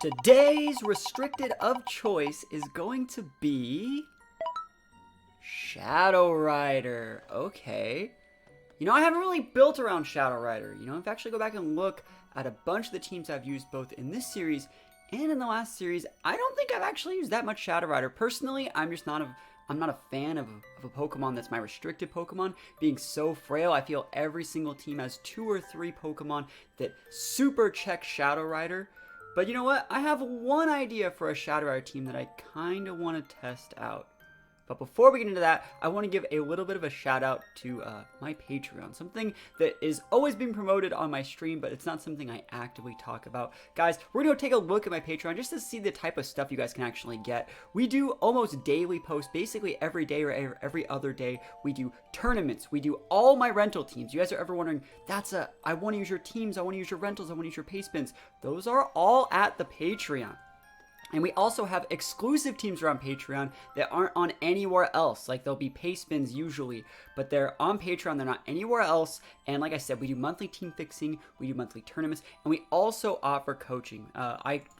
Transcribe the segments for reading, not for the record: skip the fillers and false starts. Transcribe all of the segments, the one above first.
Today's restricted of choice is going to be Shadow Rider. Okay. I haven't really built around Shadow Rider. If I actually go back and look at a bunch of the teams I've used both in this series and in the last series, I don't think I've actually used that much Shadow Rider. Personally, I'm not a fan of a Pokemon that's my restricted Pokemon. Being so frail, I feel every single team has 2 or 3 Pokemon that super check Shadow Rider. But you know what? I have one idea for a Shadow Rider team that I kind of want to test out. But before we get into that, I want to give a little bit of a shout out to my Patreon. Something that is always being promoted on my stream, but it's not something I actively talk about. Guys, we're going to take a look at my Patreon just to see the type of stuff you guys can actually get. We do almost daily posts, basically every day or every other day. We do tournaments. We do all my rental teams. You guys are ever wondering, I want to use your teams, I want to use your rentals, I want to use your pay spins. Those are all at the Patreon. And we also have exclusive teams around Patreon that aren't on anywhere else. Like, they'll be pay spins usually, but they're on Patreon. They're not anywhere else. And like I said, we do monthly team fixing, we do monthly tournaments, and we also offer coaching.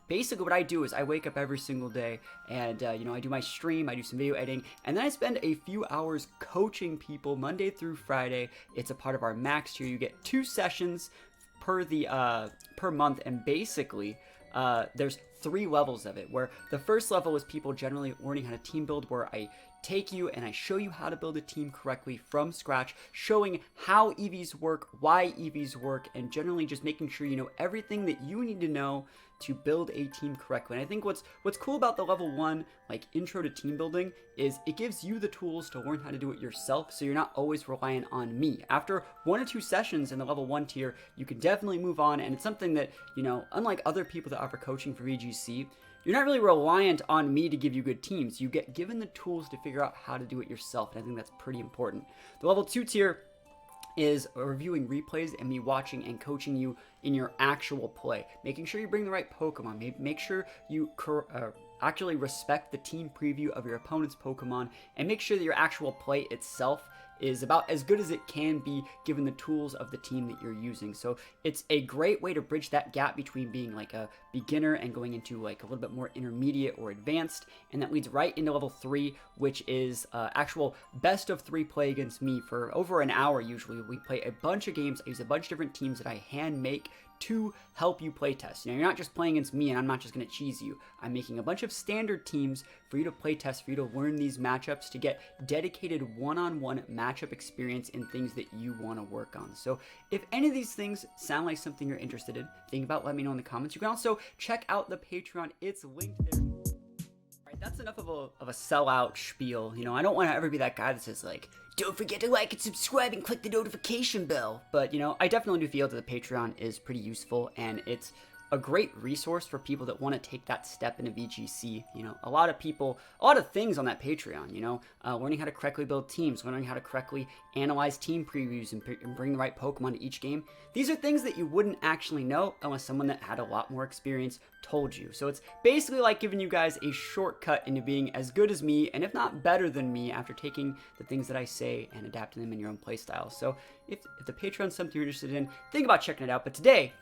Basically what I do is I wake up every single day and, I do my stream, I do some video editing, and then I spend a few hours coaching people Monday through Friday. It's a part of our max tier. You get 2 sessions per month, and basically, there's 3 levels of it, where the first level is people generally learning how to team build, where I take you and I show you how to build a team correctly from scratch, showing how EVs work, why EVs work, and generally just making sure you know everything that you need to know to build a team correctly. And I think what's cool about the level 1, like intro to team building, is it gives you the tools to learn how to do it yourself, so you're not always reliant on me. After 1 or 2 sessions in the level 1 tier, you can definitely move on, and it's something that, unlike other people that offer coaching for VGC, you're not really reliant on me to give you good teams. You get given the tools to figure out how to do it yourself, and I think that's pretty important. The level 2 tier is reviewing replays and me watching and coaching you in your actual play, making sure you bring the right Pokemon, make sure you actually respect the team preview of your opponent's Pokemon, and make sure that your actual play itself is about as good as it can be given the tools of the team that you're using. So it's a great way to bridge that gap between being like a beginner and going into like a little bit more intermediate or advanced, and that leads right into level 3, which is actual best of 3 play against me for over an hour. Usually we play a bunch of games. I use a bunch of different teams that I hand make to help you playtest. You're not just playing against me and I'm not just going to cheese you. I'm making a bunch of standard teams for you to playtest, for you to learn these matchups, to get dedicated one-on-one matchup experience in things that you want to work on. So if any of these things sound like something you're interested in, think about, let me know in the comments. You can also check out the Patreon. It's linked there. Alright, that's enough of a sellout spiel. I don't want to ever be that guy that says like, don't forget to like and subscribe and click the notification bell. But, I definitely do feel that the Patreon is pretty useful, and it's a great resource for people that want to take that step into VGC. A lot of things on that Patreon, learning how to correctly build teams, learning how to correctly analyze team previews and bring the right Pokemon to each game. These are things that you wouldn't actually know unless someone that had a lot more experience told you. So it's basically like giving you guys a shortcut into being as good as me, and if not better than me, after taking the things that I say and adapting them in your own playstyle. So if the Patreon's something you're interested in, think about checking it out. But today,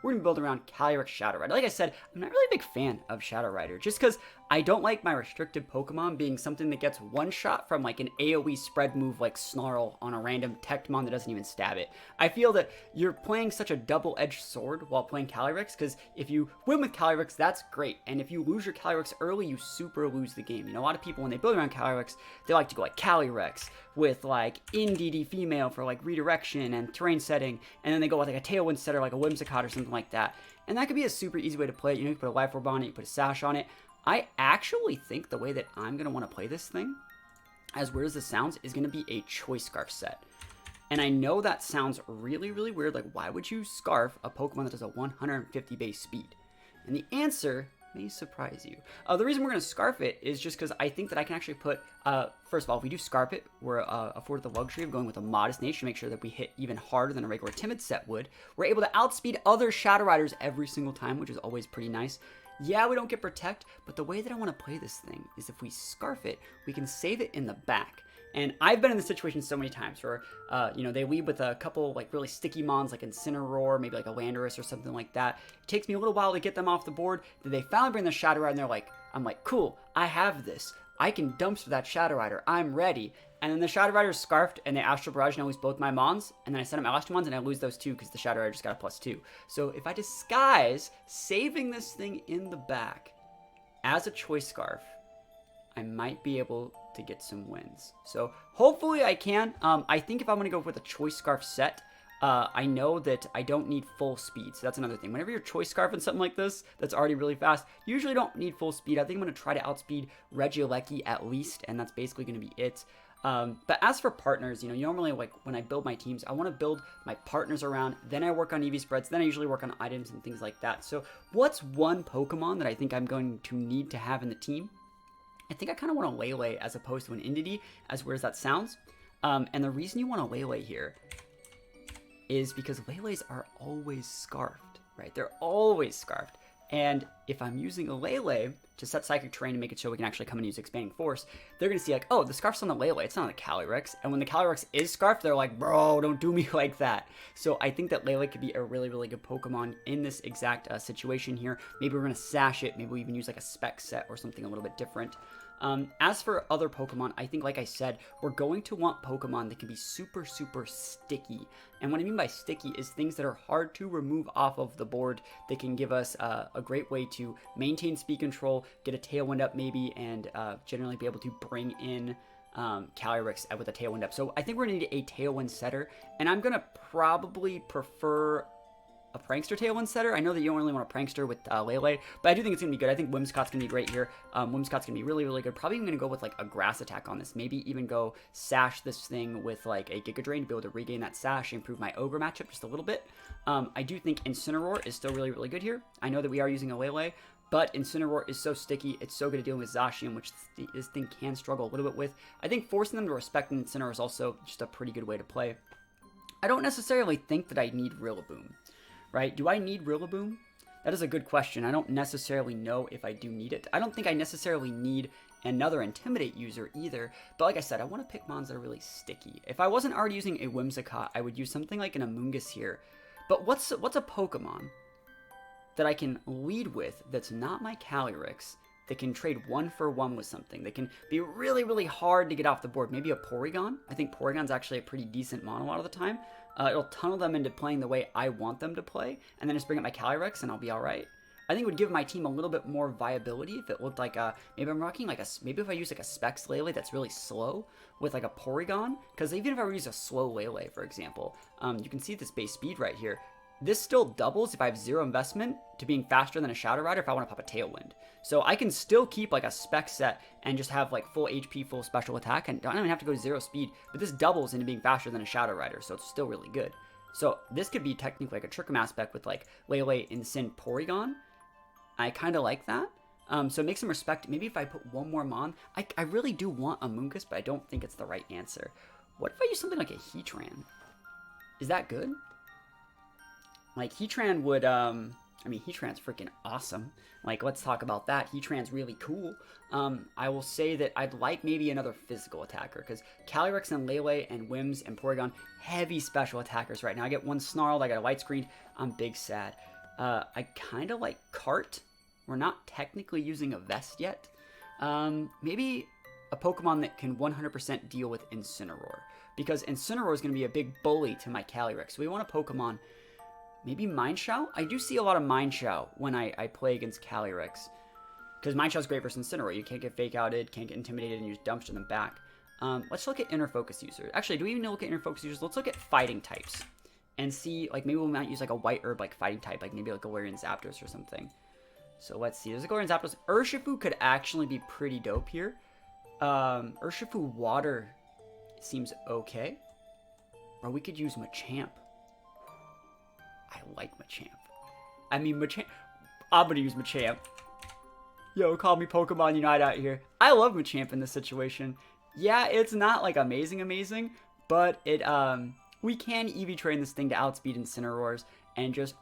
we're going to build around Calyrex Shadow Rider. Like I said, I'm not really a big fan of Shadow Rider, just because I don't like my restricted Pokemon being something that gets one-shot from like an AoE spread move like Snarl on a random Tectomon that doesn't even stab it. I feel that you're playing such a double-edged sword while playing Calyrex, because if you win with Calyrex, that's great, and if you lose your Calyrex early, you super lose the game. A lot of people, when they build around Calyrex, they like to go like Calyrex with like NDD female for like redirection and terrain setting, and then they go with like a Tailwind setter like a Whimsicott or something like that. And that could be a super easy way to play it. You put a Life Orb on it, you put a Sash on it. I actually think the way that I'm going to want to play this thing, as weird as this sounds, is going to be a Choice Scarf set. And I know that sounds really, really weird. Like, why would you Scarf a Pokemon that has a 150 base speed? And the answer may surprise you. The reason we're going to Scarf it is just because I think that I can actually put, first of all, if we do Scarf it, we're afforded the luxury of going with a Modest Nature to make sure that we hit even harder than a regular Timid set would. We're able to outspeed other Shadow Riders every single time, which is always pretty nice. Yeah, we don't get Protect, but the way that I want to play this thing is if we Scarf it, we can save it in the back. And I've been in this situation so many times where, you know, they lead with a couple like really sticky mons like Incineroar, maybe like a Landorus or something like that. It takes me a little while to get them off the board. Then they finally bring the Shadow Rider and they're like, I'm like, cool, I have this. I can dumpster that Shadow Rider. I'm ready. And then the Shadow Rider is scarfed and they Astral Barrage and I lose both my mons. And then I send up my last two mons and I lose those two because the Shadow Rider just got a +2. So if I disguise saving this thing in the back as a Choice Scarf, I might be able to get some wins. So hopefully I can. I think if I'm going to go with a Choice Scarf set, I know that I don't need full speed. So that's another thing. Whenever you're Choice Scarfing something like this that's already really fast, you usually don't need full speed. I think I'm going to try to outspeed Regieleki at least, and that's basically going to be it. But as for partners, you know, normally like when I build my teams, I want to build my partners around, then I work on EV spreads, then I usually work on items and things like that. So what's one Pokemon that I think I'm going to need to have in the team? I think I kind of want a Lele as opposed to an Indeedee, as weird as that sounds. And the reason you want a Lele here is because Lele's are always scarfed, right? They're always scarfed. And if I'm using a Lele to set Psychic Terrain to make it so we can actually come and use Expanding Force, they're going to see like, oh, the scarf's on the Lele, it's not on the Calyrex. And when the Calyrex is scarfed, they're like, bro, don't do me like that. So I think that Lele could be a really, really good Pokemon in this exact situation here. Maybe we're going to sash it. Maybe we even use like a spec set or something a little bit different. As for other Pokemon, I think, like I said, we're going to want Pokemon that can be super, super sticky. And what I mean by sticky is things that are hard to remove off of the board that can give us a great way to maintain speed control, get a Tailwind up maybe, and generally be able to bring in Calyrex with a Tailwind up. So I think we're going to need a Tailwind setter, and I'm going to probably prefer a Prankster Tailwind setter. I know that you don't really want a Prankster with Lele, but I do think it's going to be good. I think Whimsicott's going to be great here. Whimsicott's going to be really, really good. Probably even going to go with like a Grass Attack on this. Maybe even go sash this thing with like a Giga Drain to be able to regain that sash and improve my Ogre matchup just a little bit. I do think Incineroar is still really, really good here. I know that we are using a Lele, but Incineroar is so sticky. It's so good at dealing with Zacian, which this thing can struggle a little bit with. I think forcing them to respect Incineroar is also just a pretty good way to play. I don't necessarily think that I need Rillaboom. Right? Do I need Rillaboom? That is a good question. I don't necessarily know if I do need it. I don't think I necessarily need another Intimidate user either. But like I said, I want to pick mons that are really sticky. If I wasn't already using a Whimsicott, I would use something like an Amoonguss here. But what's a Pokemon that I can lead with that's not my Calyrex, that can trade 1-for-1 with something, that can be really, really hard to get off the board? Maybe a Porygon. I think Porygon's actually a pretty decent mon a lot of the time. It'll tunnel them into playing the way I want them to play, and then just bring up my Calyrex, and I'll be all right. I think it would give my team a little bit more viability if it looked like maybe I'm rocking like maybe if I use like a Specs Lele that's really slow with like a Porygon, because even if I were to use a slow Lele, for example, you can see this base speed right here. This still doubles if I have 0 investment to being faster than a Shadow Rider if I want to pop a Tailwind. So I can still keep like a spec set and just have like full HP, full special attack, and don't even have to go 0 speed, but this doubles into being faster than a Shadow Rider, so it's still really good. So this could be technically like a Trick 'em aspect with like Lele, Incin, Porygon. I kind of like that. So make some respect. Maybe if I put one more mon, I really do want a Amoonguss, but I don't think it's the right answer. What if I use something like a Heatran? Is that good? Like, Heatran would, I mean, Heatran's freaking awesome. Like, let's talk about that. Heatran's really cool. I will say that I'd like maybe another physical attacker, because Calyrex and Lele and Whims and Porygon, heavy special attackers right now. I get one Snarled, I got a Light Screen, I'm big sad. I kind of like Cart. We're not technically using a Vest yet. Maybe a Pokemon that can 100% deal with Incineroar, because Incineroar is going to be a big bully to my Calyrex. So we want a Pokemon. Maybe Mineshaw? I do see a lot of Mineshaw when I play against Calyrex. Because Mineshaw's great versus Incineroar. You can't get Fake Outed, can't get Intimidated, and you just dumpster them back. Let's look at Inner Focus users. Actually, do we even look at Inner Focus users? Let's look at fighting types. And see, like, maybe we might use, like, a White Herb, like, fighting type. Like, maybe, like, Galarian Zapdos or something. So, let's see. There's a Galarian Zapdos. Urshifu could actually be pretty dope here. Urshifu Water seems okay. Or we could use Machamp. I like Machamp. I mean, Machamp. I'm gonna use Machamp. Yo, call me Pokemon Unite out here. I love Machamp in this situation. Yeah, it's not like amazing, but it we can EV train this thing to outspeed Incineroars and just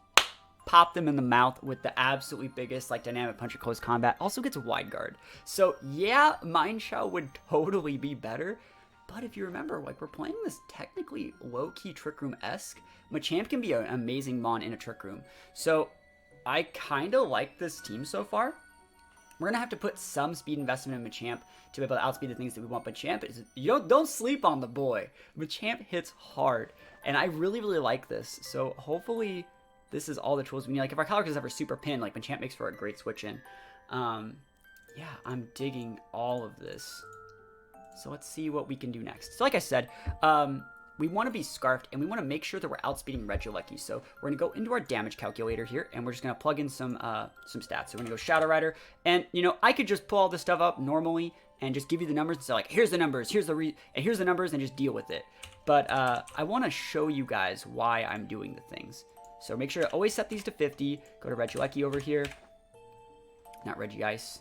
pop them in the mouth with the absolutely biggest like dynamic punch at close combat. Also gets Wide Guard. So yeah, Mineshaw would totally be better. But if you remember, like, we're playing this technically low-key Trick Room-esque. Machamp can be an amazing mon in a Trick Room. So I kind of like this team so far. We're going to have to put some speed investment in Machamp to be able to outspeed the things that we want. Machamp, don't sleep on the boy. Machamp hits hard. And I really, really like this. So hopefully this is all the tools we need. Like, if our Calyrex is ever super pinned, like, Machamp makes for a great switch in. Yeah, I'm digging all of this. So let's see what we can do next. So like I said, we want to be Scarfed, and we want to make sure that we're outspeeding Regieleki. So we're going to go into our damage calculator here, and we're just going to plug in some stats. So we're going to go Shadow Rider, and, you know, I could just pull all this stuff up normally and just give you the numbers and say, like, here's the numbers, here's the numbers, and just deal with it. But I want to show you guys why I'm doing the things. So make sure to always set these to 50. Go to Regieleki over here. Not Regice.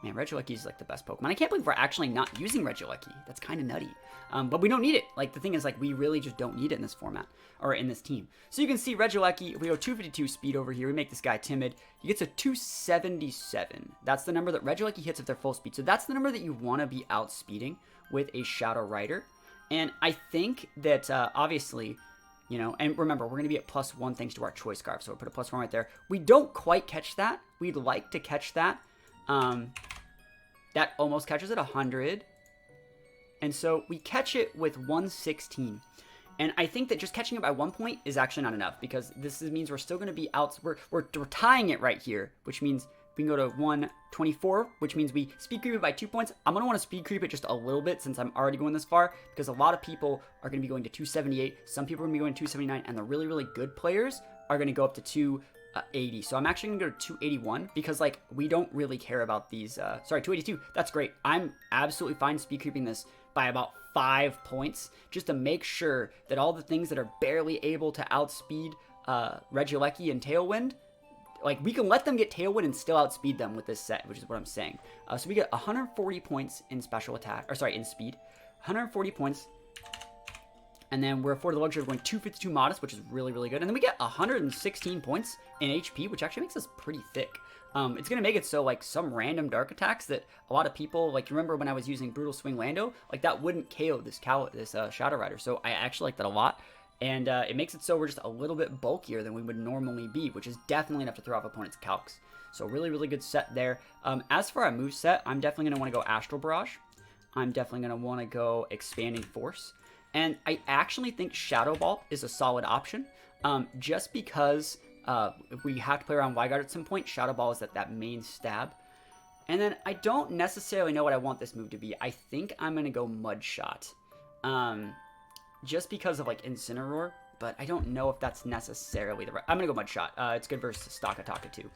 Man, Regieleki is like the best Pokemon. I can't believe we're actually not using Regieleki. That's kind of nutty. But we don't need it. Like, the thing is, like, we really just don't need it in this format, or in this team. So you can see Regieleki, if we go 252 speed over here, we make this guy timid. He gets a 277. That's the number that Regieleki hits if they're full speed. So that's the number that you want to be outspeeding with a Shadow Rider. And I think that, obviously, you know, and remember, we're going to be at +1 thanks to our Choice Scarf. So we'll put a +1 right there. We don't quite catch that. We'd like to catch that. That almost catches at 100. And so we catch it with 116. And I think that just catching it by 1 point is actually not enough, because this means we're still going to be out. We're tying it right here, which means we can go to 124, which means we speed creep it by 2 points. I'm going to want to speed creep it just a little bit since I'm already going this far, because a lot of people are going to be going to 278. Some people are going to be going to 279, and the really, really good players are going to go up to 280. So I'm actually gonna go to 281 because, like, we don't really care about these. Sorry, 282. That's great. I'm absolutely fine speed creeping this by about 5 points just to make sure that all the things that are barely able to outspeed Regieleki and Tailwind, like, we can let them get Tailwind and still outspeed them with this set, which is what I'm saying. So we get 140 points in special attack, or sorry, in speed, 140 points. And then we're afforded the luxury of going 252 modest, which is really, really good. And then we get 116 points in HP, which actually makes us pretty thick. It's going to make it so, like, some random dark attacks that a lot of people, like, remember when I was using Brutal Swing Lando, like, that wouldn't KO this Shadow Rider. So I actually like that a lot. And it makes it so we're just a little bit bulkier than we would normally be, which is definitely enough to throw off opponents' calcs. So really, really good set there. As for our moveset, I'm definitely going to want to go Astral Barrage. I'm definitely going to want to go Expanding Force. And I actually think Shadow Ball is a solid option, just because if we have to play around Wyguard at some point, Shadow Ball is that main stab. And then I don't necessarily know what I want this move to be. I think I'm going to go Mud Shot, just because of, like, Incineroar, but I don't know if that's necessarily the right... I'm going to go Mud Shot. It's good versus Stakataka too.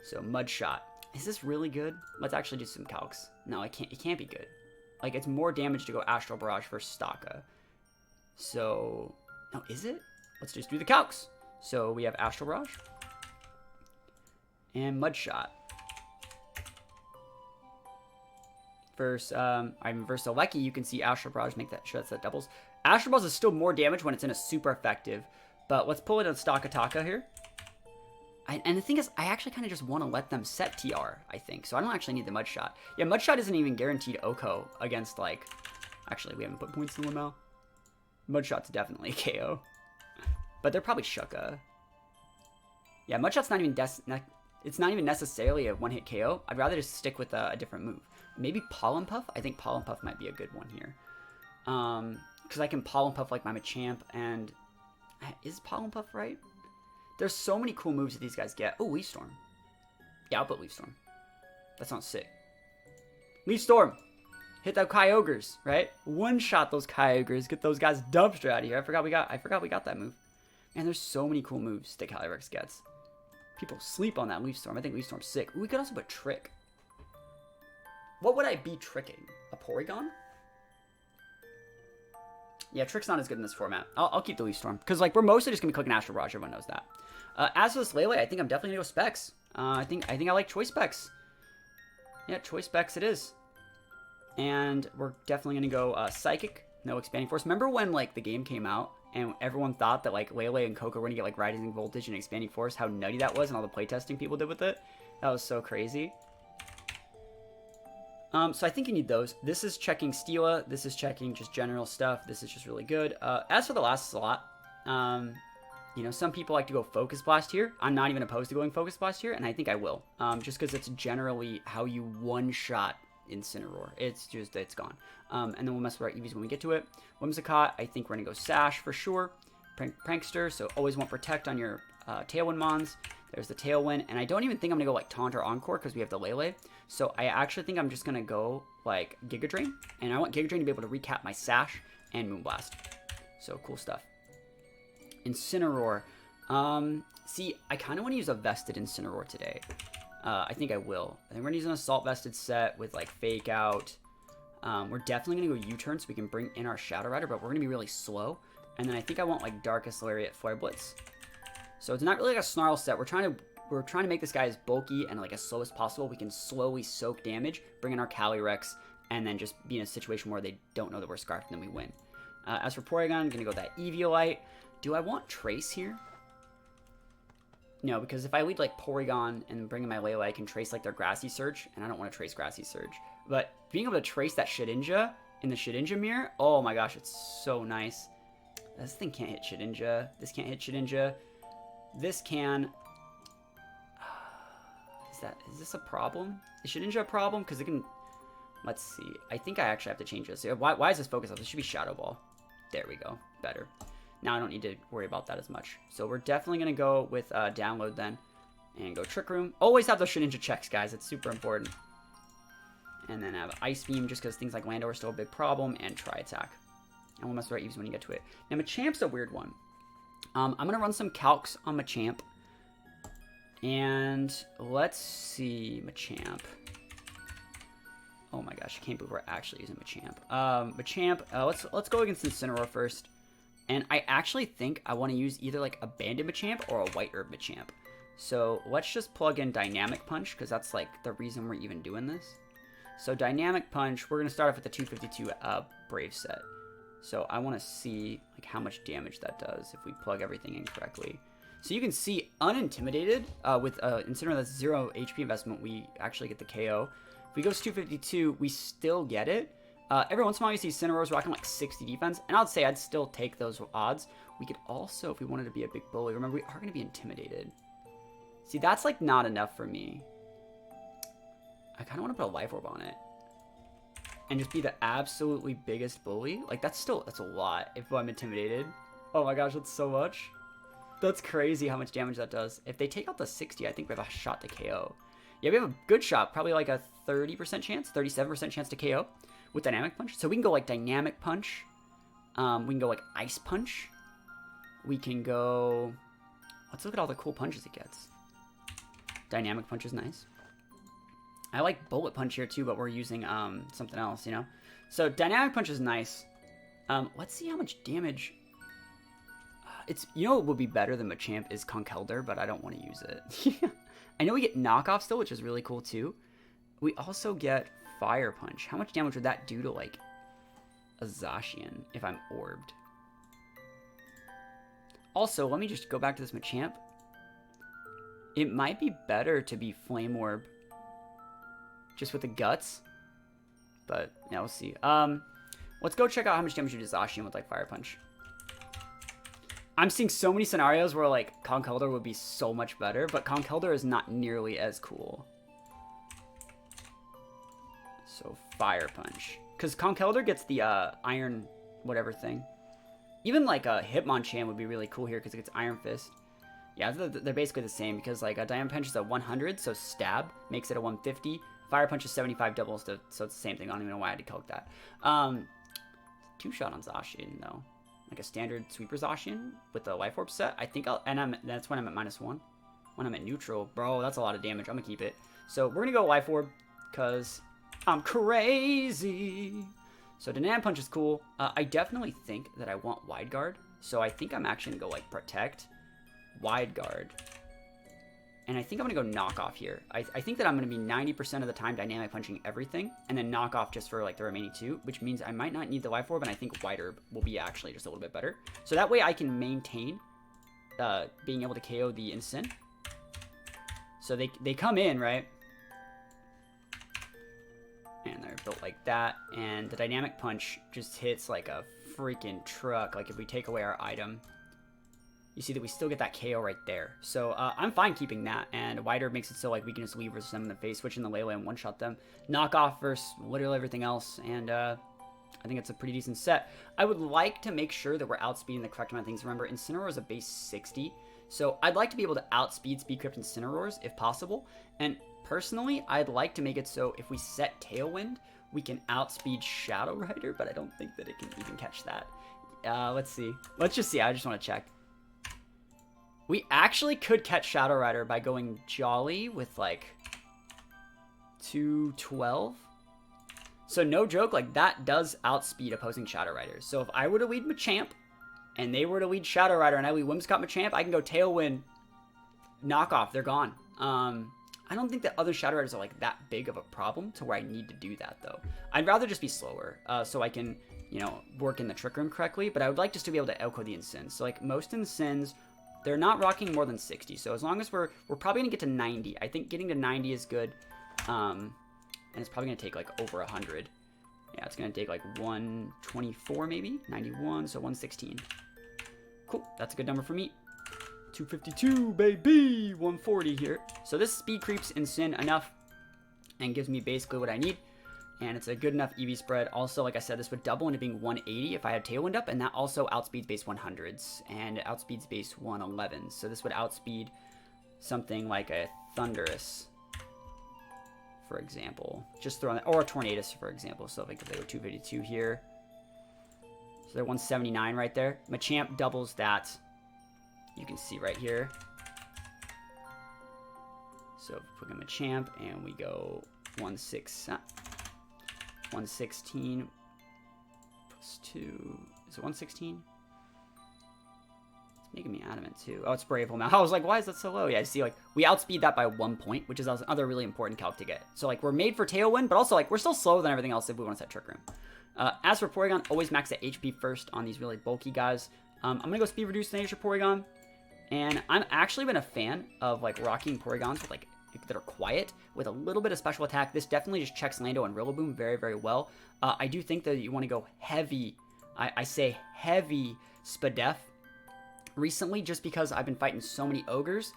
So Mud Shot. Is this really good? Let's actually do some calcs. No, it can't be good. Like, it's more damage to go Astral Barrage versus Staka. So, no, is it? Let's just do the calcs. So we have Astral Barrage and Mud Shot. Versus Lecky, you can see Astral Barrage make that sure that doubles. Astral Barrage is still more damage when it's in a super effective, but let's pull it on Stakataka here. And the thing is, I actually kind of just want to let them set TR, I think. So I don't actually need the Mud Shot. Yeah, Mud Shot isn't even guaranteed Oko against, like... Actually, we haven't put points in Lamau. Mud Shot's definitely a KO. But they're probably Shuka. Yeah, Mud Shot's not even... it's not even necessarily a one-hit KO. I'd rather just stick with a different move. Maybe Pollen Puff? I think Pollen Puff might be a good one here. Because I can Pollen Puff like my Machamp, and... Is Pollen Puff right? There's so many cool moves that these guys get. Oh, Leaf Storm. Yeah, I'll put Leaf Storm. That sounds sick. Leaf Storm. Hit that Kyogres, right? One-shot those Kyogres. Get those guys dumpster out of here. I forgot we got that move. Man, there's so many cool moves that Calyrex gets. People sleep on that Leaf Storm. I think Leaf Storm's sick. Ooh, we could also put Trick. What would I be tricking? A Porygon? Yeah, Trick's not as good in this format. I'll keep the Leaf Storm. Because, like, we're mostly just going to be clicking Astral Barrage. Everyone knows that. As for this Lele, I think I'm definitely going to go Specs. I think I like Choice Specs. Yeah, Choice Specs it is. And we're definitely going to go Psychic. No Expanding Force. Remember when, like, the game came out and everyone thought that, like, Lele and Coco were going to get, like, Rising Voltage and Expanding Force? How nutty that was and all the playtesting people did with it? That was so crazy. So I think you need those. This is checking Steela. This is checking just general stuff. This is just really good. As for the last slot, you know, some people like to go Focus Blast here. I'm not even opposed to going Focus Blast here, and I think I will. Just because it's generally how you one-shot Incineroar. It's gone. And then we'll mess with our EVs when we get to it. Whimsicott, I think we're going to go Sash for sure. Prankster, so always want Protect on your Tailwind Mons. There's the Tailwind, and I don't even think I'm going to go like Taunt or Encore because we have the Lele. So I actually think I'm just going to go like Giga Drain, and I want Giga Drain to be able to recap my Sash and Moonblast. So cool stuff. Incineroar. See, I kind of want to use a Vested Incineroar today. I think I will. I think we're going to use an Assault Vested set with like Fake Out. We're definitely going to go U-turn so we can bring in our Shadow Rider, but we're going to be really slow. And then I think I want like Darkest Lariat Flare Blitz. So it's not really like a Snarl set. We're trying to make this guy as bulky and like as slow as possible. We can slowly soak damage, bring in our Calyrex, and then just be in a situation where they don't know that we're Scarfed, and then we win. As for Porygon, I'm going to go that Eviolite. Do I want Trace here? No, because if I lead like Porygon and bring in my Lele, I can trace like their Grassy Surge, and I don't want to trace Grassy Surge. But being able to trace that Shedinja in the Shedinja mirror, oh my gosh, it's so nice. This thing can't hit Shedinja. This can't hit Shedinja. This can. Is this a problem? Is Shedinja a problem? Because it can. Let's see. I think I actually have to change this. Why is this focus up? This should be Shadow Ball. There we go. Better. Now I don't need to worry about that as much. So we're definitely going to go with Download then. And go Trick Room. Always have those Shedinja checks, guys. It's super important. And then have Ice Beam just because things like Lando are still a big problem. And Tri Attack. And we'll mess with our Eves when you get to it. Now Machamp's a weird one. I'm going to run some calcs on Machamp. And let's see Machamp. Oh my gosh, I can't believe we're actually using Machamp. Let's go against Incineroar first. And I actually think I want to use either like a Banded Machamp or a White Herb Machamp. So let's just plug in Dynamic Punch because that's like the reason we're even doing this. So Dynamic Punch, we're going to start off with the 252 Brave set. So I want to see like how much damage that does if we plug everything in correctly. So you can see unintimidated with Incineroar that's 0 HP investment, we actually get the KO. If we go to 252, we still get it. Every once in a while you see Incineroar's rocking like 60 defense, and I'd say I'd still take those odds. We could also, if we wanted to be a big bully, remember we are going to be intimidated. See, that's like not enough for me. I kind of want to put a Life Orb on it. And just be the absolutely biggest bully. Like, that's a lot if I'm intimidated. Oh my gosh, that's so much. That's crazy how much damage that does. If they take out the 60, I think we have a shot to KO. Yeah, we have a good shot. Probably like a 30% chance, 37% chance to KO with Dynamic Punch. So we can go like Dynamic Punch. We can go like Ice Punch. We can go... Let's look at all the cool punches it gets. Dynamic Punch is nice. I like Bullet Punch here too, but we're using something else, you know? So Dynamic Punch is nice. Let's see how much damage... You know what would be better than Machamp is Conkeldurr, but I don't want to use it. I know we get Knockoff still, which is really cool too. We also get Fire Punch. How much damage would that do to like a Zacian if I'm orbed? Also, let me just go back to this Machamp. It might be better to be Flame Orb just with the guts, but yeah, we'll see. Let's go check out how much damage you do to Zacian with like Fire Punch. I'm seeing so many scenarios where like Conkeldurr would be so much better, but Conkeldurr is not nearly as cool. So Fire Punch, because Conkeldurr gets the Iron whatever thing. Even like a Hitmonchan would be really cool here because it gets Iron Fist. Yeah, they're basically the same because like a Diamond Punch is a 100, so Stab makes it a 150. Fire Punch is 75 doubles, so it's the same thing. I don't even know why I had to calc that. Two-shot on Zacian though. Like a standard Sweeper Zacian with the Life Orb set. I think that's when I'm at -1. When I'm at neutral, bro, that's a lot of damage. I'm gonna keep it. So we're gonna go Life Orb because I'm crazy. So Dynamic Punch is cool. I definitely think that I want Wide Guard. So I think I'm actually gonna go like Protect, Wide Guard. And I think I'm going to go Knockoff here. I think that I'm going to be 90% of the time Dynamic Punching everything, and then Knockoff just for like the remaining 2, which means I might not need the Life Orb, and I think White Herb will be actually just a little bit better. So that way I can maintain being able to KO the Incin. So they come in, right? And built like that. And the Dynamic Punch just hits like a freaking truck. Like if we take away our item, you see that we still get that KO right there. So I'm fine keeping that. And Wider makes it so like we can just leave versus them in the face, switch in the Lele and one-shot them. Knock off versus literally everything else. And I think it's a pretty decent set. I would like to make sure that we're outspeeding the correct amount of things. Remember, Incineroar is a base 60. So I'd like to be able to outspeed Speed Crypt Incineroars if possible. And personally, I'd like to make it so if we set Tailwind, we can outspeed Shadow Rider, but I don't think that it can even catch that. Let's see. Let's just see. I just want to check. We actually could catch Shadow Rider by going Jolly with like 212. So no joke, like that does outspeed opposing Shadow Riders. So if I were to lead Machamp and they were to lead Shadow Rider and I lead Whimsicott Machamp, I can go Tailwind, knock off, they're gone. I don't think that other Shadow Riders are like that big of a problem to where I need to do that though. I'd rather just be slower so I can, you know, work in the Trick Room correctly, but I would like just to be able to Elko the Incins. So like most Incins, they're not rocking more than 60. So as long as we're probably gonna get to 90. I think getting to 90 is good. And it's probably gonna take like over 100. Yeah, it's gonna take like 124 maybe, 91, so 116. Cool, that's a good number for me. 252, baby, 140 here. So this speed creeps Incin enough and gives me basically what I need. And it's a good enough EV spread. Also, like I said, this would double into being 180 if I had Tailwind up, and that also outspeeds base 100s and outspeeds base 111s. So this would outspeed something like a Thundurus, for example. Just throwing that, or a Tornadus, for example. So like if they go 252 here. So they're 179 right there. Machamp doubles that. You can see right here. So if we put in Machamp and we go 116 plus 2. Is it 116? It's making me adamant too. Oh, it's Bravely now. I was like, why is that so low? Yeah, I see, like, we outspeed that by 1 point, which is another really important calc to get. So, like, we're made for Tailwind, but also, like, we're still slower than everything else if we want to set Trick Room. As for Porygon, always max at HP first on these really bulky guys. I'm going to go Speed Reduced Nature Porygon. And I'm actually been a fan of, like, rocking Porygons with, like, that are quiet with a little bit of special attack. This definitely just checks Lando and Rillaboom very, very well. I do think that you want to go heavy, I say heavy Spadef recently just because I've been fighting so many Ogres.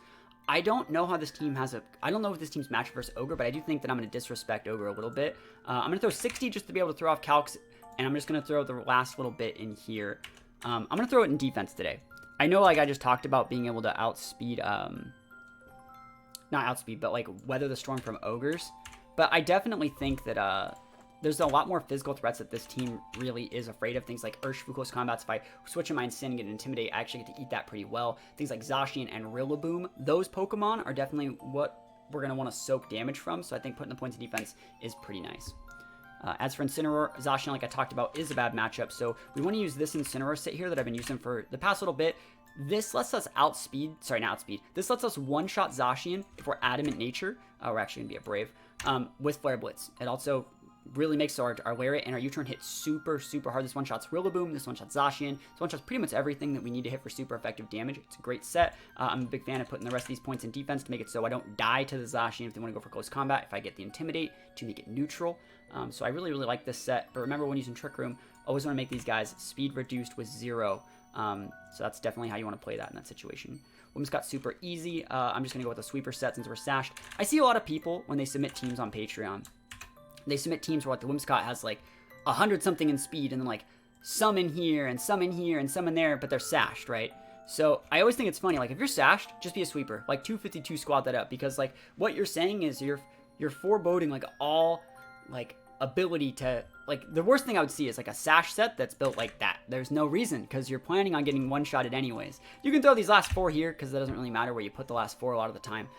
I don't know how this team has I don't know if this team's match versus Ogre, but I do think that I'm going to disrespect Ogre a little bit. I'm going to throw 60 just to be able to throw off calcs, and I'm just going to throw the last little bit in here. I'm going to throw it in defense today. I know, like I just talked about being able to outspeed, not outspeed, but like weather the storm from Ogres. But I definitely think that there's a lot more physical threats that this team really is afraid of. Things like Urshifu close combats. If I switch in my Incin and get Intimidate, I actually get to eat that pretty well. Things like Zacian and Rillaboom, those Pokemon are definitely what we're going to want to soak damage from. So I think putting the points of defense is pretty nice. As for Incineroar, Zacian, like I talked about, is a bad matchup. So we want to use this Incineroar sit here that I've been using for the past little bit. This lets us outspeed, sorry, not outspeed. This lets us one-shot Zacian if we're Adamant Nature. We're actually going to be a Brave with Flare Blitz. It also really makes our Lariat and our U-turn hit super, super hard. This one-shot's Rillaboom, this one-shot's Zacian. This one-shot's pretty much everything that we need to hit for super effective damage. It's a great set. I'm a big fan of putting the rest of these points in defense to make it so I don't die to the Zacian if they want to go for close combat. If I get the Intimidate to make it neutral. So I really, really like this set. But remember, when using Trick Room, always want to make these guys speed reduced with 0. So that's definitely how you want to play that in that situation. Whimsicott super easy. I'm just going to go with a sweeper set since we're sashed. I see a lot of people when they submit teams on Patreon. They submit teams where like the Whimsicott has like 100 something in speed and then like some in here and some in here and some in there, but they're sashed, right? So I always think it's funny, like if you're sashed, just be a sweeper. Like 252 squad that up, because like what you're saying is you're foreboding like all like ability to, like the worst thing I would see is like a sash set that's built like that. There's no reason because you're planning on getting one-shotted anyways. You can throw these last 4 here because that doesn't really matter where you put the last 4 a lot of the time.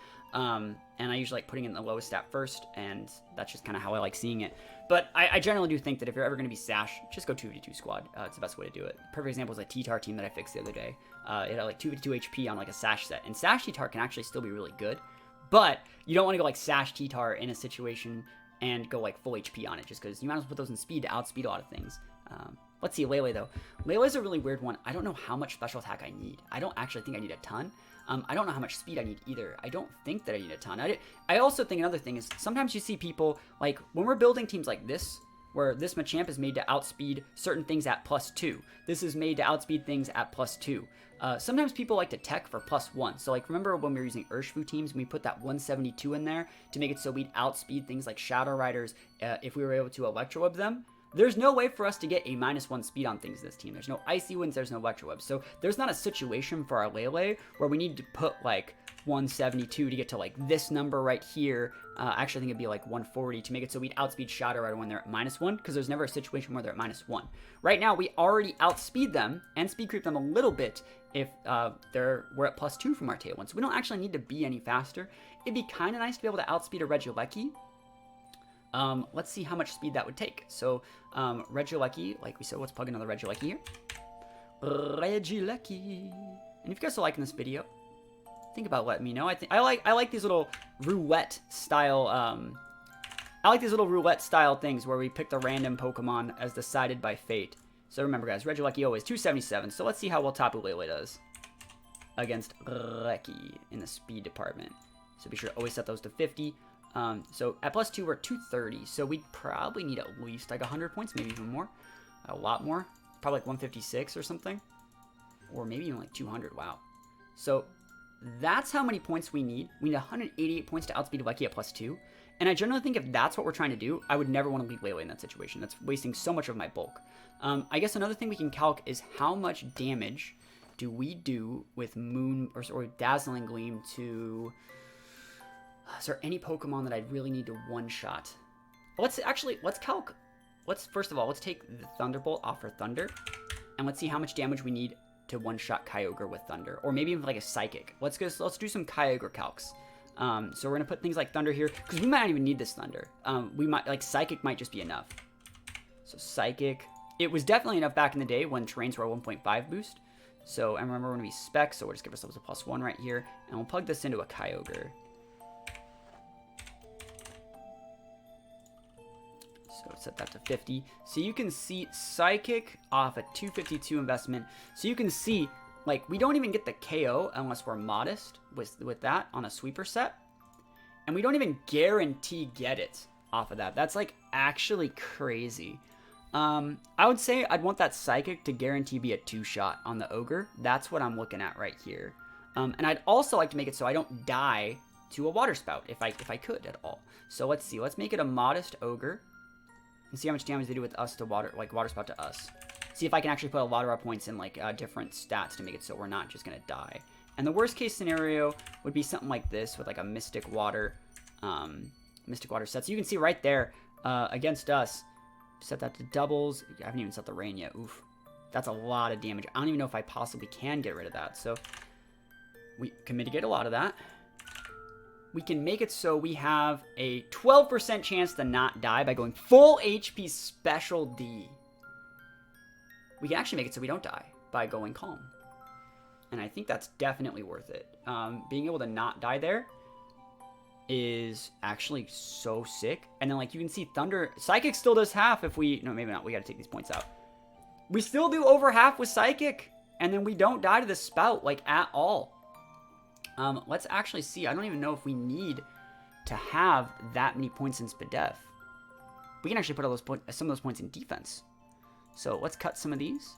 And I usually like putting it in the lowest stat first, and that's just kind of how I like seeing it. But I generally do think that if you're ever going to be sash, just go 252 squad. It's the best way to do it. Perfect example is a T-Tar team that I fixed the other day. It had like 252 HP on like a sash set, and sash T-Tar can actually still be really good, but you don't want to go like sash T-Tar in a situation and go like full HP on it, just because you might as well put those in speed to outspeed a lot of things. Let's see, Lele, though. Lele's a really weird one. I don't know how much special attack I need. I don't actually think I need a ton. I don't know how much speed I need either. I don't think that I need a ton. I also think another thing is sometimes you see people, like, when we're building teams like this, where this Machamp is made to outspeed certain things at +2. This is made to outspeed things at +2. Sometimes people like to tech for +1. So, like, remember when we were using Urshifu teams, and we put that 172 in there to make it so we'd outspeed things like Shadow Riders if we were able to Electro Web them? There's no way for us to get a -1 speed on things this team. There's no Icy Winds, there's no Electro Web. So there's not a situation for our Lele where we need to put like 172 to get to like this number right here. Actually, I think it'd be like 140 to make it so we'd outspeed Shadow Rider when they're at -1, because there's never a situation where they're at -1. Right now, we already outspeed them and speed creep them a little bit if we're at +2 from our Tailwind. So we don't actually need to be any faster. It'd be kind of nice to be able to outspeed a Regieleki. Let's see how much speed that would take. So, Regieleki, like we said, let's plug another Regieleki here. Regieleki. And if you guys are liking this video, think about letting me know. I like these little roulette style, I like these little roulette style things where we pick the random Pokemon as decided by fate. So remember, guys, Regieleki always 277. So let's see how well Tapu Lele does against Reki in the speed department. So be sure to always set those to 50. So at +2, we're 230. So we probably need at least like 100 points, maybe even more. A lot more. Probably like 156 or something. Or maybe even like 200. Wow. So that's how many points we need. We need 188 points to outspeed Leki at +2. And I generally think if that's what we're trying to do, I would never want to leave Lele in that situation. That's wasting so much of my bulk. I guess another thing we can calc is how much damage do we do with Moon or Dazzling Gleam to... Is there any Pokemon that I'd really need to one-shot? Let's calc. First of all, let's take the Thunderbolt off for Thunder. And let's see how much damage we need to one-shot Kyogre with Thunder. Or maybe even like a Psychic. Let's do some Kyogre calcs. So we're going to put things like Thunder here. Because we might not even need this Thunder. Psychic might just be enough. So Psychic. It was definitely enough back in the day when terrains were a 1.5 boost. So, and remember, we're going to be Spec, so we'll just give ourselves a +1 right here. And we'll plug this into a Kyogre. So set that to 50. So you can see Psychic off a 252 investment. So you can see, like, we don't even get the KO unless we're modest with that on a sweeper set. And we don't even guarantee get it off of that. That's, like, actually crazy. I would say I'd want that Psychic to guarantee be a 2-shot on the Ogre. That's what I'm looking at right here. And I'd also like to make it so I don't die to a Water Spout if I could at all. So let's see. Let's make it a modest Ogre. And see how much damage they do with us to Water Spout to us. See if I can actually put a lot of our points in like different stats to make it so we're not just gonna die. And the worst case scenario would be something like this with like a Mystic Water set. So you can see right there against us. Set that to doubles. I haven't even set the rain yet. Oof, that's a lot of damage. I don't even know if I possibly can get rid of that. So we can mitigate a lot of that. We can make it so we have a 12% chance to not die by going full HP Special D. We can actually make it so we don't die by going Calm. And I think that's definitely worth it. Being able to not die there is actually so sick. And then, like, you can see Thunder... Psychic still does half if we... No, maybe not. We gotta take these points out. We still do over half with Psychic. And then we don't die to the Spout, like, at all. Let's actually see. I don't even know if we need to have that many points in Spadef. We can actually put all those some of those points in defense. So let's cut some of these.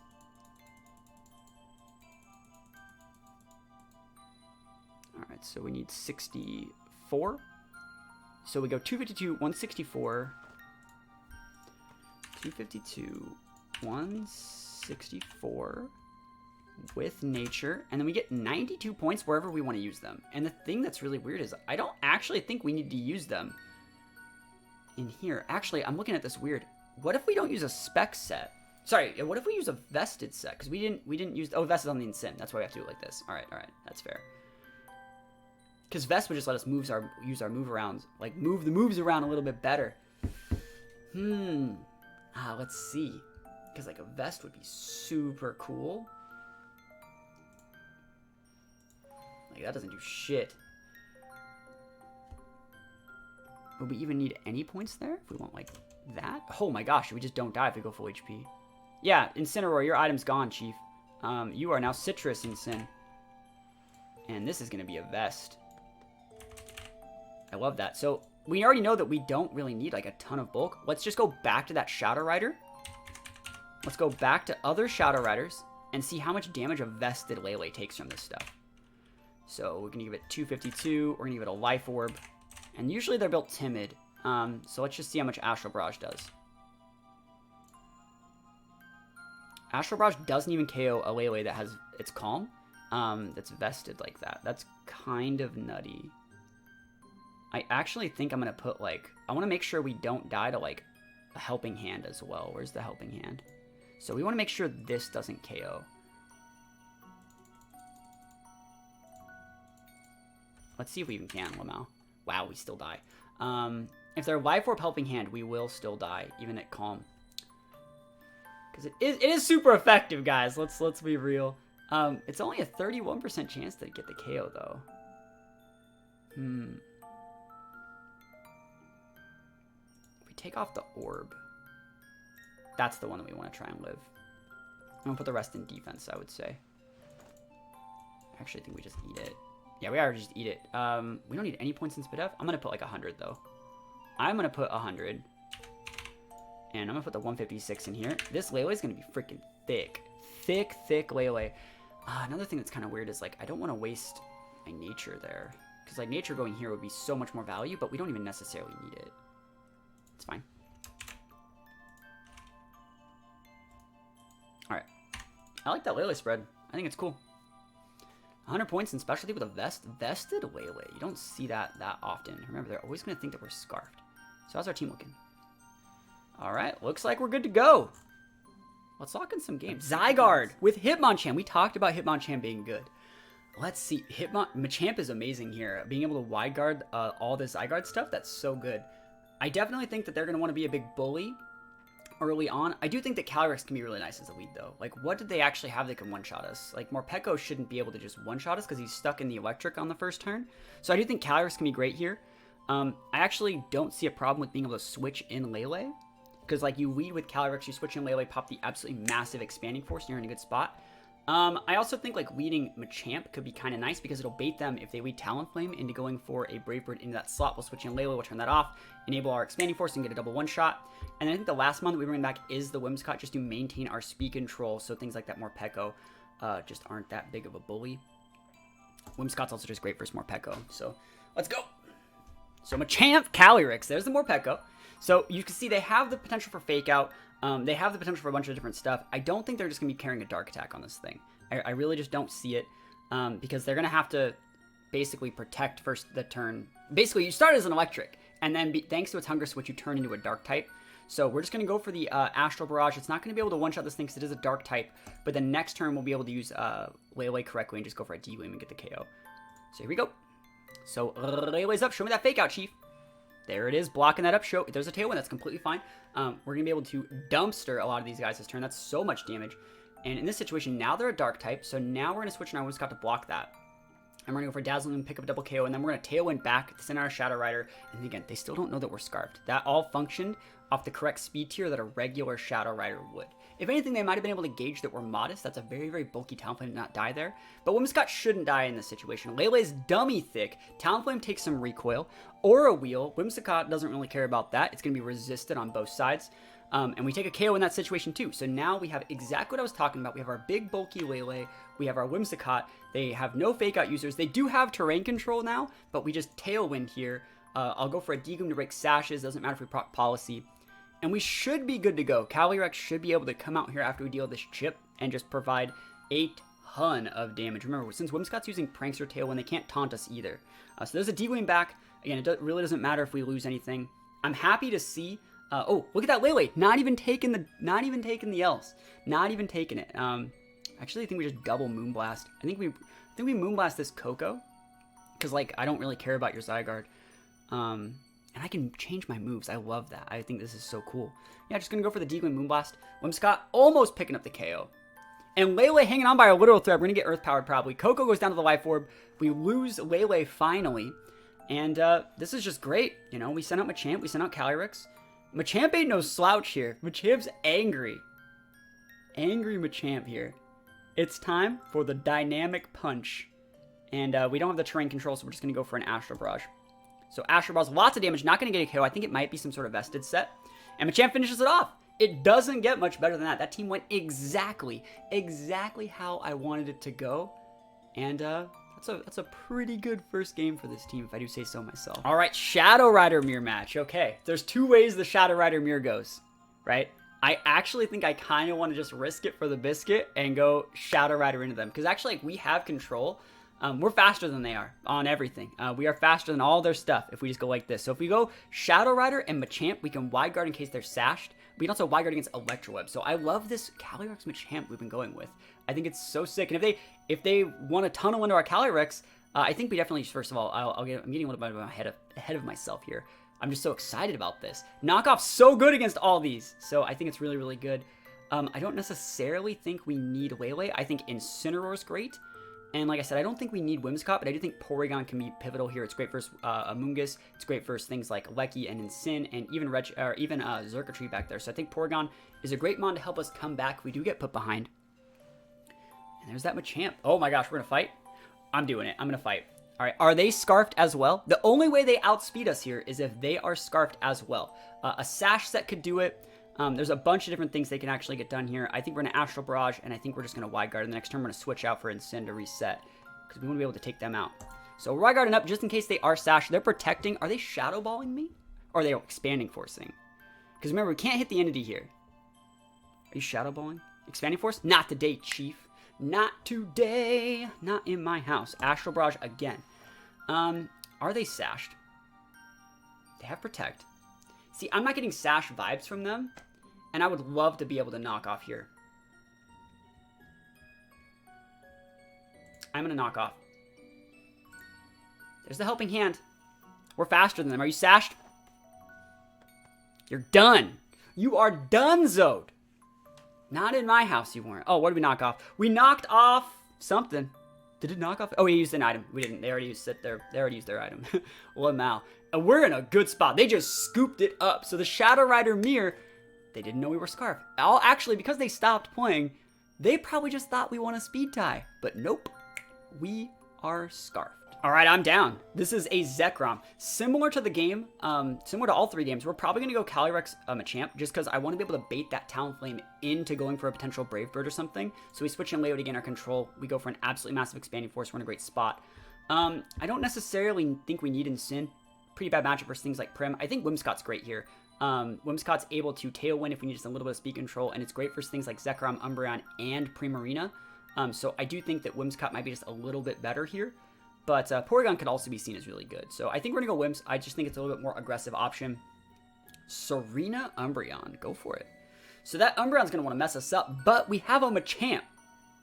Alright, so we need 64. So we go 252, 164. 252, 164. With nature, and then we get 92 points wherever we want to use them. And the thing that's really weird is I don't actually think we need to use them in here. Actually, I'm looking at this weird. What if we don't use a spec set? Sorry, what if we use a vested set? Because we didn't use... Oh, vested on the Incin. That's why we have to do it like this. All right, that's fair. Because Vest would just let us use our move arounds, like move the moves around a little bit better. Let's see. Because like a Vest would be super cool. Like, that doesn't do shit. Would we even need any points there if we want, like, that? Oh my gosh, we just don't die if we go full HP. Yeah, Incineroar, your item's gone, Chief. You are now Citrus Incin. And this is going to be a vest. I love that. So, we already know that we don't really need, like, a ton of bulk. Let's just go back to that Shadow Rider. Let's go back to other Shadow Riders and see how much damage a vested Lele takes from this stuff. So, we're going to give it 252. We're going to give it a Life Orb. And usually they're built timid. So, let's just see how much Astral Barrage does. Astral Barrage doesn't even KO a Lele that has its Calm. That's vested like that. That's kind of nutty. I actually think I'm going to put, like... I want to make sure we don't die to, like, a Helping Hand as well. Where's the Helping Hand? So we want to make sure this doesn't KO. Let's see if we even can, Lamau. Wow, we still die. If they're Life Orb Helping Hand, we will still die, even at Calm. Because it is super effective, guys. Let's be real. It's only a 31% chance to get the KO, though. If we take off the orb, that's the one that we want to try and live. I'm going to put the rest in defense, I would say. I actually think we just eat it. Yeah, we already just eat it. We don't need any points in Spidef. I'm going to put like 100, though. I'm going to put 100. And I'm going to put the 156 in here. This Lele is going to be freaking thick. Thick Lele. Another thing that's kind of weird is, like, I don't want to waste my nature there. Because, like, nature going here would be so much more value, but we don't even necessarily need it. It's fine. Alright. I like that Lele spread. I think it's cool. 100 points in specialty with a vested Lele. You don't see that often. Remember, they're always going to think that we're scarfed. So how's our team looking? Alright, looks like we're good to go. Let's lock in some games. Zygarde with Hitmonchan. We talked about Hitmonchan being good. Let's see. Machamp is amazing here. Being able to wide guard all this Zygarde stuff, that's so good. I definitely think that they're going to want to be a big bully early on. I do think that Calyrex can be really nice as a lead, though. Like, what did they actually have that can one-shot us? Like, Morpeko shouldn't be able to just one-shot us because he's stuck in the electric on the first turn. So I do think Calyrex can be great here. I actually don't see a problem with being able to switch in Lele. Because, like, you lead with Calyrex, you switch in Lele, pop the absolutely massive Expanding Force, and you're in a good spot. I also think, like, leading Machamp could be kind of nice because it'll bait them if they lead Talonflame into going for a Brave Bird into that slot. We'll switch in Lele, we'll turn that off, enable our Expanding Force, and get a double one-shot. And then I think the last one that we bring back is the Whimsicott just to maintain our speed control, so things like that Morpeko just aren't that big of a bully. Whimsicott's also just great versus Morpeko, so let's go! So Machamp, Calyrex, there's the Morpeko. So you can see they have the potential for Fake Out. They have the potential for a bunch of different stuff. I don't think they're just going to be carrying a Dark Attack on this thing. I really just don't see it because they're going to have to basically protect first the turn. Basically, you start as an Electric, and then thanks to its Hunger Switch, you turn into a Dark type. So we're just going to go for the Astral Barrage. It's not going to be able to one-shot this thing because it is a Dark type, but the next turn we'll be able to use Lele correctly and just go for a D-Wing and get the KO. So here we go. So Lele's up. Show me that Fake Out, Chief. There it is, blocking that up. Show there's a Tailwind, that's completely fine. We're going to be able to dumpster a lot of these guys this turn. That's so much damage. And in this situation, now they're a Dark type, so now we're going to switch in our Whimsicott to block that. And we're going to go for Dazzling and pick up a double KO, and then we're going to Tailwind back, send our Shadow Rider. And again, they still don't know that we're Scarfed. That all functioned off the correct speed tier that a regular Shadow Rider would. If anything, they might have been able to gauge that we're modest. That's a very, very bulky Talonflame to not die there. But Whimsicott shouldn't die in this situation. Lele's dummy thick. Talonflame takes some recoil. Or a wheel. Whimsicott doesn't really care about that. It's going to be resisted on both sides. And we take a KO in that situation too. So now we have exactly what I was talking about. We have our big bulky Lele. We have our Whimsicott. They have no Fake Out users. They do have terrain control now, but we just Tailwind here. I'll go for a Degoom to break Sashes. Doesn't matter if we proc Policy. And we should be good to go. Calyrex should be able to come out here after we deal with this chip and just provide a ton of damage. Remember, since Whimsicott's using Prankster Tailwind, they can't taunt us either. So there's a D-Wing back. Again, it really doesn't matter if we lose anything. I'm happy to see... oh, look at that Lele! Not even taking the else. Not even taking it. Actually, I think we just double Moonblast. I think we Moonblast this Coco. Because, like, I don't really care about your Zygarde. And I can change my moves. I love that. I think this is so cool. Yeah, just going to go for the D-Wing Moonblast. Whimsicott almost picking up the KO. And Lele hanging on by a literal thread. We're going to get Earth-powered probably. Coco goes down to the Life Orb. We lose Lele finally. And this is just great. You know, we sent out Machamp. We sent out Calyrex. Machamp ain't no slouch here. Machamp's angry. angry Machamp here. It's time for the Dynamic Punch. And we don't have the terrain control, so we're just going to go for an Astral Barrage. So Astral Barrage, lots of damage, not going to get a KO. I think it might be some sort of vested set. And Machamp finishes it off. It doesn't get much better than that. That team went exactly how I wanted it to go. And that's a pretty good first game for this team, if I do say so myself. All right, Shadow Rider Mirror match. Okay, there's two ways the Shadow Rider Mirror goes, right? I actually think I kind of want to just risk it for the biscuit and go Shadow Rider into them. Because actually, like, we have control. We're faster than they are on everything. We are faster than all their stuff if we just go like this. So if we go Shadow Rider and Machamp, we can Wide Guard in case they're sashed. We can also Wide Guard against Electro Web. So I love this Calyrex Machamp we've been going with. I think it's so sick. And if they want to tunnel into our Calyrex, I think we definitely, first of all, I'm getting a little bit ahead of myself here. I'm just so excited about this. Knockoff's so good against all these. So I think it's really, really good. I don't necessarily think we need Lele. I think Incineroar's great. And like I said, I don't think we need Whimsicott, but I do think Porygon can be pivotal here. It's great for Amoonguss. It's great for things like Lecky and Incin, and even Xurkitree back there. So I think Porygon is a great mon to help us come back if we do get put behind. And there's that Machamp. Oh my gosh, we're going to fight? I'm doing it. I'm going to fight. All right, are they Scarfed as well? The only way they outspeed us here is if they are Scarfed as well. A Sash set could do it. There's a bunch of different things they can actually get done here. I think we're going to Astral Barrage, and I think we're just going to Wide Guard. And the next turn, we're going to switch out for Incin to reset, because we want to be able to take them out. So we're Wide Guarding up just in case they are Sash. They're protecting. Are they Shadow Balling me? Or are they Expanding Forcing? Because remember, we can't hit the entity here. Are you Shadow Balling? Expanding Force? Not today, Chief. Not today. Not in my house. Astral Barrage again. Are they Sashed? They have Protect. See, I'm not getting Sash vibes from them, and I would love to be able to knock off here. I'm going to knock off. There's the helping hand. We're faster than them. Are you Sashed? You're done. You are done-zoed. Not in my house, you weren't. Oh, what did we knock off? We knocked off something. Did it knock off? Oh, we used an item. We didn't. They already used their item. Lamau. And we're in a good spot. They just scooped it up. So the Shadow Rider Mirror, they didn't know we were Scarfed. Actually, because they stopped playing, they probably just thought we won a speed tie. But nope. We are Scarfed. All right, I'm down. This is a Zekrom. Similar to the game, similar to all three games, we're probably going to go Calyrex Machamp just because I want to be able to bait that Talonflame into going for a potential Brave Bird or something. So we switch in Leo to gain our control. We go for an absolutely massive Expanding Force. We're in a great spot. I don't necessarily think we need Incin. Pretty bad matchup versus things like Prim. I think Whimsicott's great here. Whimsicott's able to Tailwind if we need just a little bit of speed control, and it's great for things like Zekrom, Umbreon, and Primarina. So I do think that Whimsicott might be just a little bit better here. But Porygon could also be seen as really good. So I think we're going to go Whims. I just think it's a little bit more aggressive option. Serena Umbreon. Go for it. So that Umbreon's going to want to mess us up. But we have a Machamp,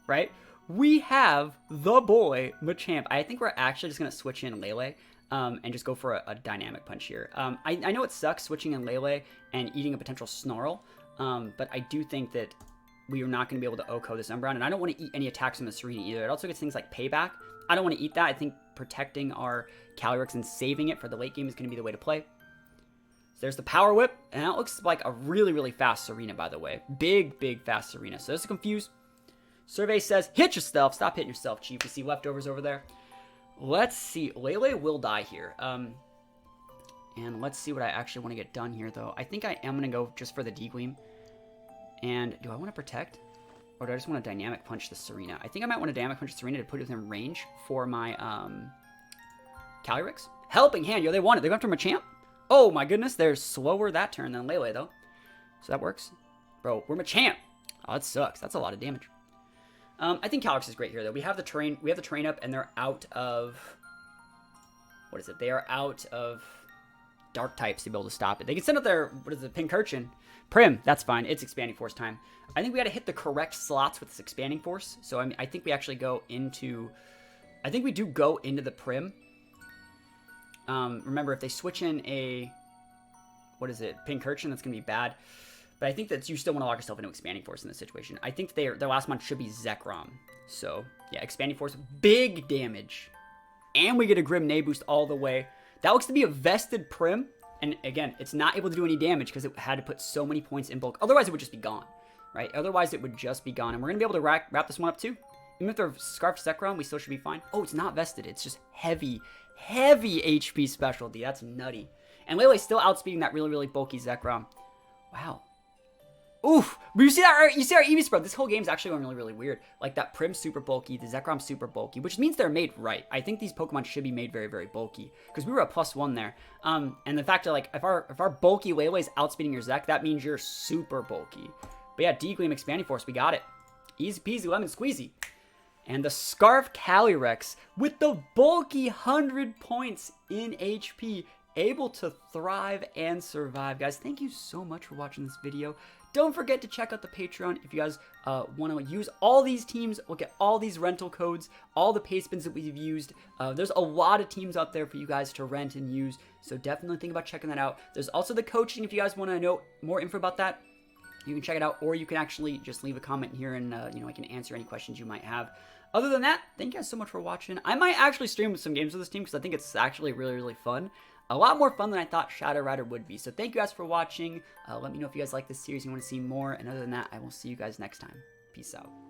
right? We have the boy Machamp. I think we're actually just going to switch in Lele and just go for a Dynamic Punch here. I know it sucks switching in Lele and eating a potential Snarl. But I do think that we are not going to be able to OHKO this Umbreon. And I don't want to eat any attacks from the Serena either. It also gets things like Payback. I don't want to eat that. I think protecting our Calyrex and saving it for the late game is going to be the way to play. So there's the Power Whip, and that looks like a really, really fast Serena, by the way. Big, big fast Serena. So this is confused. Survey says, hit yourself. Stop hitting yourself, Chief. We see leftovers over there. Let's see. Lele will die here. And let's see what I actually want to get done here, though. I think I am going to go just for the D-Gleam. And do I want to protect? Or do I just want to Dynamic Punch the Serena? I think I might want to Dynamic Punch the Serena to put it within range for my Calyrex. Helping Hand. Yo, they want it. They're going after Machamp. Oh, my goodness. They're slower that turn than Lele, though. So that works. Bro, we're Machamp. Oh, that sucks. That's a lot of damage. I think Calyrex is great here, though. We have the terrain up, and they're out of... What is it? They are out of Dark types to be able to stop it. They can send out their... What is it? Pincurchin. Prim. That's fine. It's Expanding Force time. I think we got to hit the correct slots with this Expanding Force. So, I mean, I think we actually go into... I think we do go into the Prim. Remember, if they switch in a... What is it? Pincurchin, that's going to be bad. But I think that you still want to lock yourself into Expanding Force in this situation. I think their last month should be Zekrom. So, yeah, Expanding Force. Big damage. And we get a Grim Nay boost all the way. That looks to be a vested Prim. And again, it's not able to do any damage because it had to put so many points in bulk. Otherwise, it would just be gone. right? Otherwise, it would just be gone. And we're going to be able to wrap this one up too. Even if they're Scarf Zekrom, we still should be fine. Oh, it's not vested. It's just heavy HP specialty. That's nutty. And Lele's still outspeeding that really, really bulky Zekrom. Wow. Oof. But you see that? You see our EV spread? This whole game's actually going really, really weird. Like that Prim's super bulky, the Zekrom's super bulky, which means they're made right. I think these Pokemon should be made very, very bulky because we were a +1 there. And the fact that like if our bulky Lele's outspeeding your Zek, that means you're super bulky. But yeah, D-Gleam Expanding Force, we got it. Easy peasy lemon squeezy. And the Scarf Calyrex with the bulky 100 points in HP, able to thrive and survive. Guys, thank you so much for watching this video. Don't forget to check out the Patreon if you guys want to use all these teams, look at all these rental codes, all the pay spins that we've used. There's a lot of teams out there for you guys to rent and use, so definitely think about checking that out. There's also the coaching if you guys want to know more info about that. You can check it out, or you can actually just leave a comment here and I can answer any questions you might have. Other than that, thank you guys so much for watching. I might actually stream some games with this team because I think it's actually really, really fun. A lot more fun than I thought Shadow Rider would be. So thank you guys for watching. Let me know if you guys like this series and you want to see more. And other than that, I will see you guys next time. Peace out.